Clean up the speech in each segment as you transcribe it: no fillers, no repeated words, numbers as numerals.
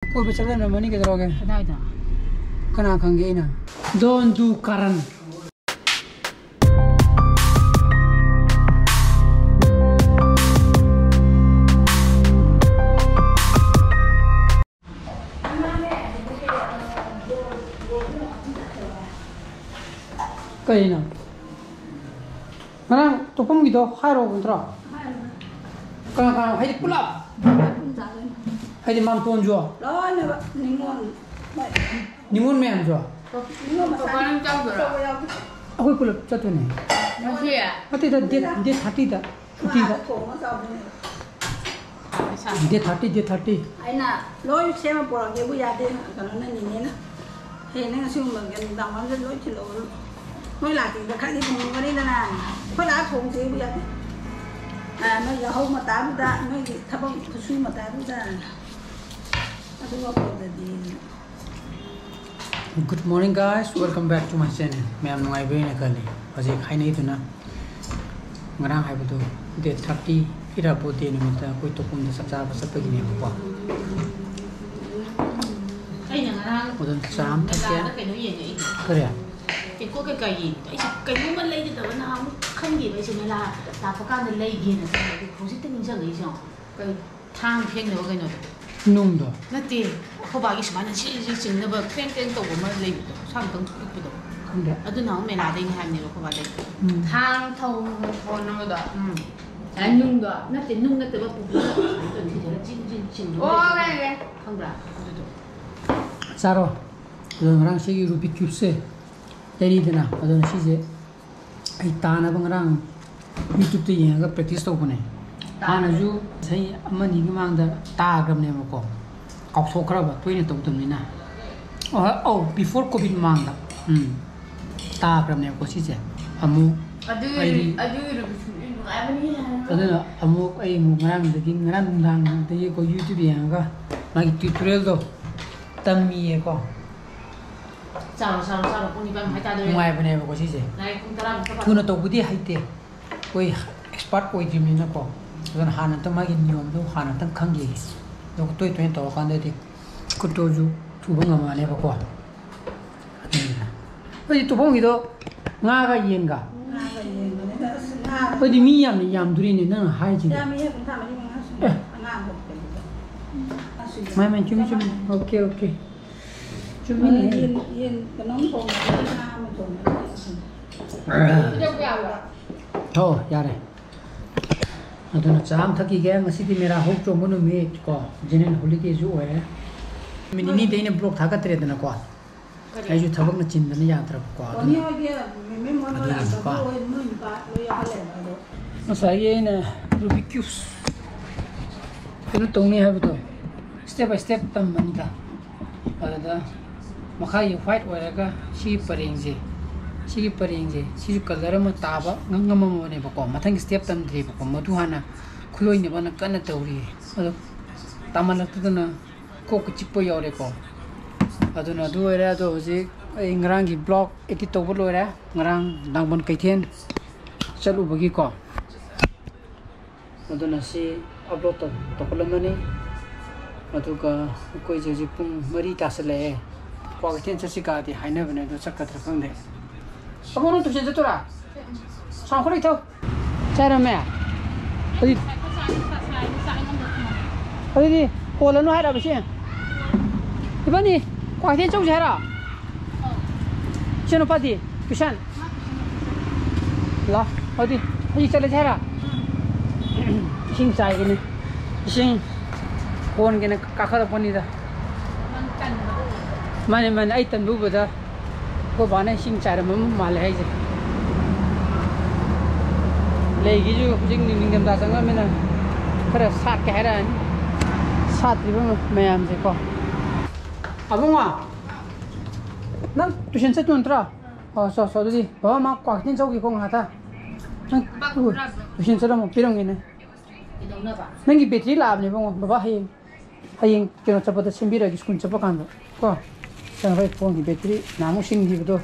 Kau bicara nama ni kita orang ke? Ada. Kena kangge ina. Don't do karan. Kau ina. Mana topom gitu, haro kontra. Kena hai pulap. Hai di mam tuan jua. Nimun me am jua. Aku pulap satu ni. Hati dah dia 30 dah. Dia 30. Aina, loi sema por que voy a de kalau na ni na. He na siu mang kan dang mang loi chilo. Noi la ti ka ni pung ka ni na. Ko la pung si bu ya. Noi ya ho ma ta bu da, noi thabang su ma ta bu da. Good morning guys, welcome back to my channel. मैं am nungai bene kali. Aje khai nei tu na. Ngarang hai bu date 30 ira po te ni mata koi to kum da sa ba sa pa gi ne ba. Ai na ngarang. Odon sam thak ya. Cái nó gì vậy? Kare. Cái có cái gì? Cái nó mà lấy được nó không gì vậy chứ là phải cái lấy gì nữa. Cái không biết tên gì vậy chứ. Cái thang phiên nữa cái nó. Nung do. Nè thìเขาบอกอีสมันชื่อจริงๆนะแบบเต้นตัวมันเลยช่างต้องอีกตัวแล้วตัวน้องเมล่าได้ยังไงเนี่ยเขาบอกได้ทางทงทนนั่นก็แต่นุ่งก็น่าจะนุ่งน่าจะว่าปุ๊บตัวที่จะจิ้มโอ้ยข้างหลังSaro. Odon ngarang segi Rubik cube se. Teri dena. Odon si je. Ai ta na bang ngarang YouTube te yang ga practice to bune. Ana ju sai amani gi mang da ta gram ne ma ko. Kau sokra ba toine to tum ni na. Oh before covid mang da. Ta gram ne ko si je. Amu adu aduna amu ai mu ngarang da gi ngarang dang da ye ko YouTube yang ga magi tutorial do tammi ye ko. sao cũng đi bằng hai ta đây. Ngoài bên này có gì vậy? Này cũng ta làm các bạn. Thu nó tàu bút đi hay tiền. Ôi expert ôi chim này nó có. Rồi hàng nó tao mang cái nhiều đâu hàng nó tăng khăng gì. Rồi tôi tàu con đây thì con tôi chú thu bằng mà này bao qua. Ôi tụ bằng gì đó nga cái gì cả. Ôi đi mi yam đuôi này nó hay gì. Mai chum ok. Thôi, ra đây. Tôi nói chám thắc cái mà xí thì mera hộp cho muốn mẹ có, nên holiday du ấy. Mình đi đây nên blog thắc cái đấy nó qua. Cái du thắc nó chín nó dạng thật qua. Nó sai cái này Rubik cubes. Cái nó tung này hay vậy thôi. Step by step tâm mình cả. Đó. Makai white wala si paring je si color ma taba ngam mo ne ba ko mathang step tam dri ba ko madu hana khuloi ne ba na kana tawri ado tamala tu na ko ku chipo yore ko ado na du era do je ngrang gi blog eti to bo lo ra ngrang dang bon kai then chalu bagi ko ado na si upload to ko lamani ado ka koi je pung mari ta sale qua cái thiên chất cả thì hai nơi bên này nó chắc cả thật không đấy. Ông muốn tụi chị cho ra. Sao không đi thôi? Chơi rồi mẹ. Đi. Cô lớn nó hay là bị gì? Đi bên đi. Qua cái thiên trông gì hết à? Chuyện nó phát đi. Cứ xem. Lo. Đi. Đi chơi lên thế à? Sinh sai cái này. Sinh. Con cái này cá khơi con đi ra. Mana ai tan bu bada ko bana sing chara mam mal hai je le gi ju jing ning ngam da sang mena khara sat ka hera sat ri ba mayam je ko abunga nang tuition se tun tra so di ba ma kwa tin chau gi ko nga ta tuition se la mo pirang ni nang gi battery lab ne ba hayeng kino chapa da simbi ra gi skun chapa kan ko Sang rai phone की battery नामु Singh ji तो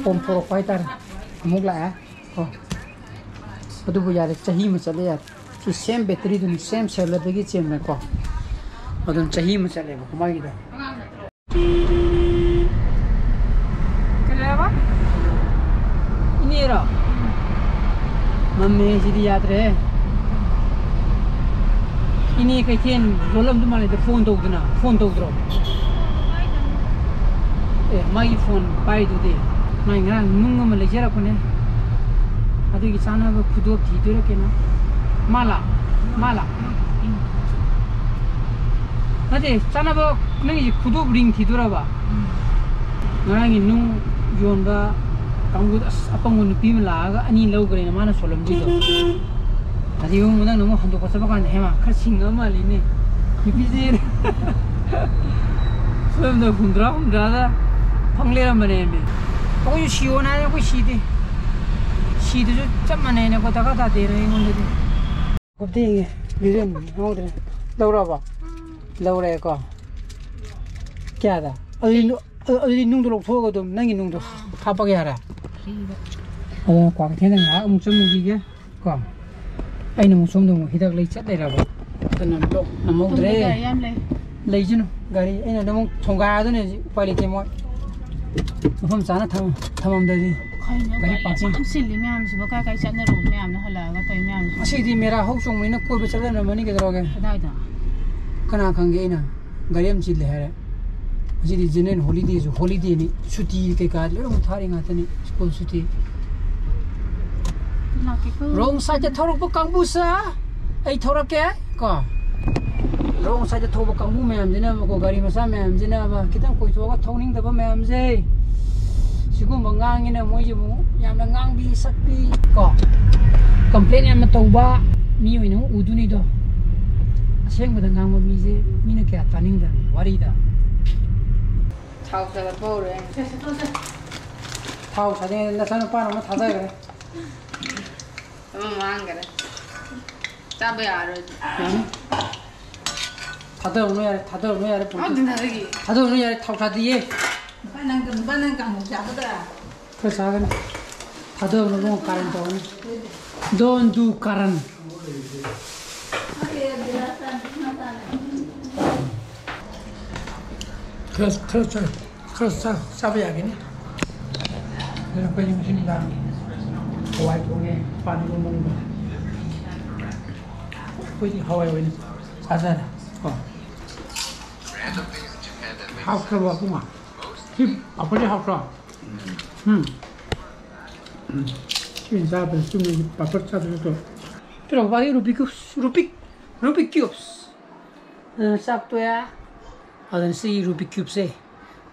pump पर fighter अमुक लाया को तो वो यार चाहिए मचले यार कि सेम बैटरी तो सेम सेलर की चेम में को 어떤 자희 맞을래 봐 그만이다 그래 봐 이니라 mamma jadi yadre ini kaitian rolam tu malah phone tu dina phone tu dro my phone pai tu de mai ngang nung ma le jara ko ne adu ki chana ba khudo thi tu ke na mala ade chana ba nang khudo ring thi tu ra ba ngang nung yon ba kanggu apang mun pi la ga ani lo gre na mana solam ji do adi yung munang no hando ko sa ba kan hema khar singa ma li ne ni pi je solam da hundra da phang le ra ma ne me ko yu shi ona ne ko shi de jo cham ma ne ko ta ka ta de re ngon de ko de nge bi re no de lo ra ba lo re ko kya da adi nung do lo tho ko dum nang nung do pha pa ya ra quảng thế là ông chấm một gì quảng anh nó một số đồng khi ta lấy chất đây là vậy tên là độ nằm một đấy lấy chứ nó gari anh là nó một thùng gà đó này quay lại cái mọi hôm sáng nó thầm ông đây đi gari bạc chứ xin lý mèo chỉ có cái chất nó đủ mèo nó là cái tay mèo chỉ thì mera hốc xong mấy nó cua bị chất lên mà ní cái đó cái đây đó cái nào khang cái nào gari em chỉ lấy chỉ thì general holiday này suti cái cái lúc thari ngắt này school suti rong side thorok bu kangbu sa ai thorak ke ko rong side thob kangbu mem jina ko gari masa mem jina ba kitang koi to ga thoning da ba mem je sigum bangang ina moi ju yam na ngang bi sak bi ko complain yam na Touba mi wi no uduni do seng ba da ngang ma mi je mi na kya taning da wari da thau sa ba bo re thau sa de la sa no pa no tha da re mang cái đấy ta bây giờ rồi 다들 오늘 어디 나가기 다들 오늘 თავ사디에 반은 강 잡다 그 작은 다들 오늘 뭐 가는 돈 don't do karan 그래서 잡아야겠네 그래서 빨리 무슨 다 하와이 쪽에 빠는 거 먹는 거 거기 하와이 오는 사자라 하우스 와구마 힙 아버지 하우스 인사하면 좀 바쁠 차들도 그럼 와이 루빅 큐브스 싹도야 어떤 시 루빅 큐브세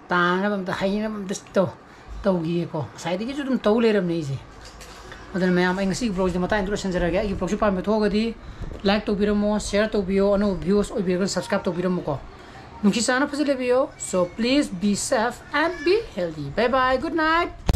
다나밤도 하이나밤도 또 기고 사이드게 좀 떠올래렴네 이제 अदन मैं आम English blog जमा ताइन introduction जरा ये blog पार में थोगदी like तो बिरमो share तो बियो अनु व्यूज और बिरगन सब्सक्राइब तो बिरमो को नुखि साना फजले बियो so please be safe and be healthy bye bye good night